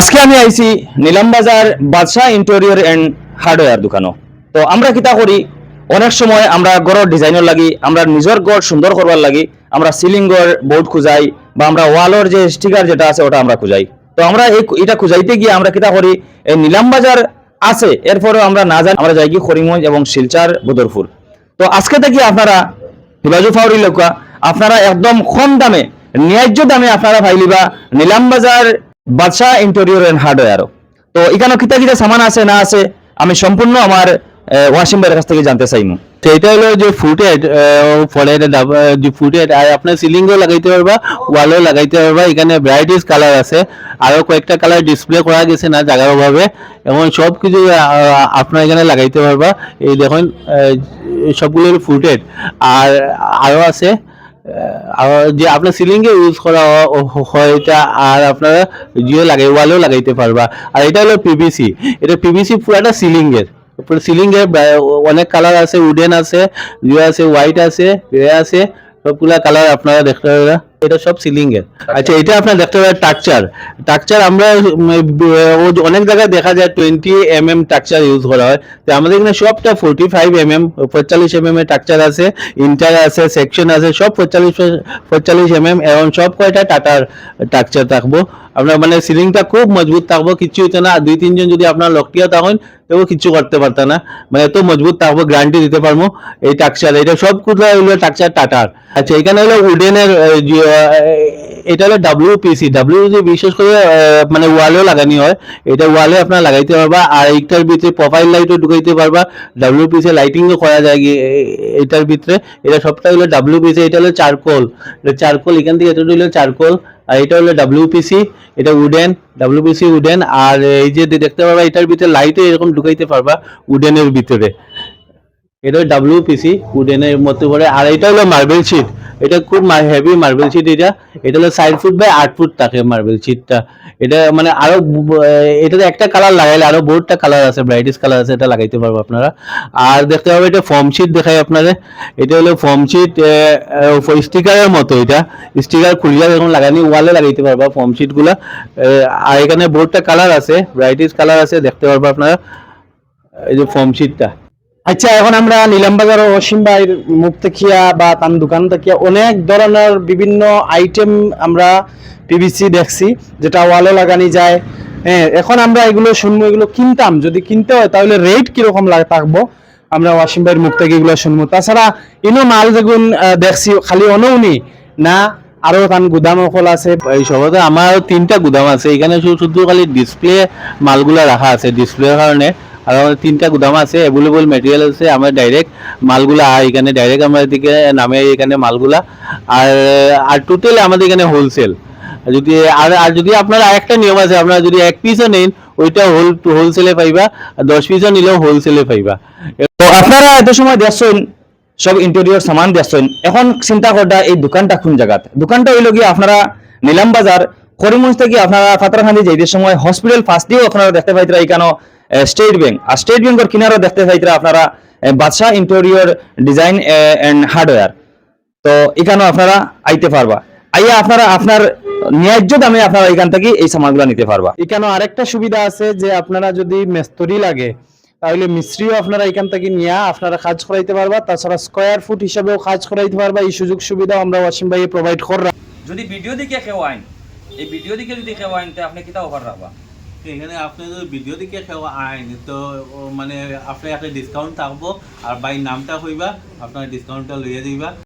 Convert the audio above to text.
আজকে আমি আইছি নিলাম বাজার বাদশাহ ইন্টেরিয়র এন্ড হার্ডওয়্যার দোকানো। তো আমরা কিতা করি, অনেক সময় আমরা গড়ের ডিজাইনের লাগি, আমরা নিজের গড় সুন্দর করবার লাগি আমরা সিলিং গড় বোর্ড খুঁজাই বা আমরা ওয়ালের যে স্টিকার যেটা আছে ওটা আমরা খুঁজাই। তো আমরা এটা খুঁজাইতে গিয়ে আমরা কিতা করি, এই নিলাম বাজার আছে এরপরে আমরা না জানি আমরা যাই কি করিমগঞ্জ এবং শিলচর বদরপুর। তো আজকে থেকে আপনারা হিবাজু ফাউরি লোকা আপনারা একদম কম দামে ন্যায্য দামে আপনারা পাইলিবা নিলাম বাজার বাদশাহ ইন্টেরিয়র এন্ড হার্ডওয়্যার। তো এখানে কিতা কিতা সামান আছে না আছে আমি সম্পূর্ণ আমার ওয়াসিম ভাইয়ের কাছ থেকে জানতে চাইমু। তো এটা হলো যে ফুটেড ফলের যে ফুটেড আর আপনার সিলিংও লাগাইতে পারবা, ওয়ালও লাগাইতে পারবা। এখানে ভ্যারাইটিস কালার আছে, আরো কয়েকটা কালার ডিসপ্লে করা গেছে না জায়গার অভাবে, এবং সব কিছু আপনার এখানে লাগাইতে পারবা। এই দেখুন সবগুলো ফুটেড আর আরো আছে আর যে আপনার সিলিং এ ইউজ করা হয় এটা, আর আপনারা জিও লাগাই ওয়ালেও লাগাইতে পারবা। আর এটা হলো পিভিসি, এটা পিভিসি পুরাটা সিলিং এর উপরে। সিলিং এর অনেক কালার আছে, উডেন আছে, জিও আছে, হোয়াইট আছে, গ্রে আছে, সবগুলা কালার আপনারা দেখতে পারবেন। এটা সব সিলিং এর। আচ্ছা, এটা আপনারা দেখতে পাবেন টাকচার। টাকচার আমরা অনেক জায়গায় দেখা যায় 20 mm টাকচার ইউজ করা হয়, তো আমাদের এখানে সবটা 45 mm 45 mm এর টাকচার আছে, ইন্টার আছে, সেকশন আছে, সব 45 mm এবং সব কয়টা টাটার টাকচার থাকবো। আপনার মানে সিলিংটা খুব মজবুত থাকবো, কিচ্ছু হতো না। 2-3 জন যদি আপনার লকটিয়া তখন তবু কিচ্ছু করতে পারত না, মানে এত মজবুত থাকবো, গ্যারান্টি দিতে পারবো। এই টাকচার এটা সব কোথায় হলো টাকচার টাটার। আচ্ছা, এখানে হলো উডেনের, এটা হলো WPC বিশেষ করে মানে ওয়ালেও লাগানি হয়, এটা ওয়ালে আপনার লাগাইতে পারবা। আর এইটার ভিতরে প্রোফাইল লাইটও ঢুকাইতে পারবা, WPC লাইটিংও করা যায় এটার ভিতরে। এটা সবটা হলো WPC। এটা হলো চারকোল, এখান থেকে এটা হলো চারকোল। আর এটা হলো WPC, এটা উডেন, WPC উডেন। আর এই যে দেখতে পারবা এটার ভিতরে লাইটও এরকম ঢুকাইতে পারবা উডেনের ভিতরে। এটা WPC উডেনের মধ্যে পড়ে। আর এটা হলো মার্বেল শিট, এটা খুব হেভি মার্বেল শিট। এটা হলো 4 ফুট বাই 8 ফুট থাকে মার্বেল শিটটা। এটা মানে আরো এটাতে একটা কালার লাগাইলে আরো বহুতটা কালার আছে, ভ্যারাইটিস কালার আছে, এটা লাগাইতে পারবো আপনারা। আর দেখতে পাবো এটা ফর্ম শিট দেখাই আপনাদের। এটা হলো ফর্ম শিট, স্টিকারের মতো। এটা স্টিকার খুলিয়া যখন লাগানি ওয়ালে লাগাইতে পারবা ফর্ম শিট গুলা। আর এখানে বহুতটা কালার আছে, ভ্যারাইটিস কালার আছে, দেখতে পারবো আপনারা এই যে ফর্ম শিটটা। আচ্ছা, এখন আমরা নিলাম বাজার ওয়াসিম ভাইয়ের মুখ দেখিয়া বা তার দোকান দেখিয়া অনেক ধরনের বিভিন্ন আইটেম আমরা পিভিসি দেখছি যেটা ওয়ালে লাগানি যায়। হ্যাঁ, এখন আমরা এগুলো শুনবো, এগুলো কিনতাম, যদি কিনতে হয় তাহলে রেট কিরকম থাকবো আমরা ওয়াসিম ভাইয়ের মুখ থেকে এগুলো শুনবো। তাছাড়া ইনো মাল যেগুন দেখছি খালি অনৌনি না আরো তান গুদাম অকল আছে। এই সবতে আমার 3টা গুদাম আছে এখানে, শুধু খালি ডিসপ্লে মালগুলা রাখা আছে ডিসপ্লের কারণে। আর আমাদের 3টা গুদাম আছে, অ্যাভেলেবল মেটেরিয়াল আছে, আমরা ডাইরেক্ট মালগুলা এখানে ডাইরেক্ট আমরা এদিকে নামে এখানে মালগুলা। আর টোটাল আমাদের এখানে হোলসেল। যদি আর যদি আপনারা আরেকটা নিয়ম আছে, আপনারা যদি 1 পিসও নেন ওইটা হোলসেলে পাইবা, আর 10 পিসও নিলেও হোলসেলে পাইবা। তো আপনারা এত সময় দেখছেন সব ইন্টেরিয়র সামান দেখছেন, এখন চিন্তা করটা এই দোকানটা কোন জায়গাত। দোকানটা হইল গিয়ে আপনারা নিলাম বাজার করিমগঞ্জ থেকে আপনারা ফাতরাখান্দি যাইতে সময় হসপিটাল ফার্স্ট দিয়েও আপনারা দেখতে পাইতরা এখানে স্টেট ব্যাংক, আর স্টেট ব্যাংকের কিনারও দেখতে পাইতরা আপনারা বাদশাহ ইন্টেরিয়র ডিজাইন এন্ড হার্ডওয়্যার। তো এখানেও আপনারা আইতে পারবা, আইয়া আপনারা আপনার ন্যায্য দামে আপনারা এখান থেকে এই সামানগুলো নিতে পারবা। এখানেও আরেকটা সুবিধা আছে যে আপনারা যদি মেস্তরি লাগে তাহলে মিস্ত্রিও আপনারা এখান থেকে নিয়ে আপনারা কাজ করাইতে পারবা। তাছাড়া স্কোয়ার ফুট হিসাবেও কাজ করাইতে পারবা। এই সুযোগ সুবিধা আমরা ওয়াসিম ভাই প্রোভাইড কররা। যদি ভিডিও দিকে কেউ আইন, এই ভিডিও দিকে যদি কেউ আইন, তো আপনি কিতা অফার রাখবা? এখানে আপনি যদি ভিডিও দিকে কেউ আইন তো মানে আপনি একটা ডিসকাউন্ট থাকবো, আর বাই নামটা হইবা আপনার ডিসকাউন্টটা লইয়া দিবা।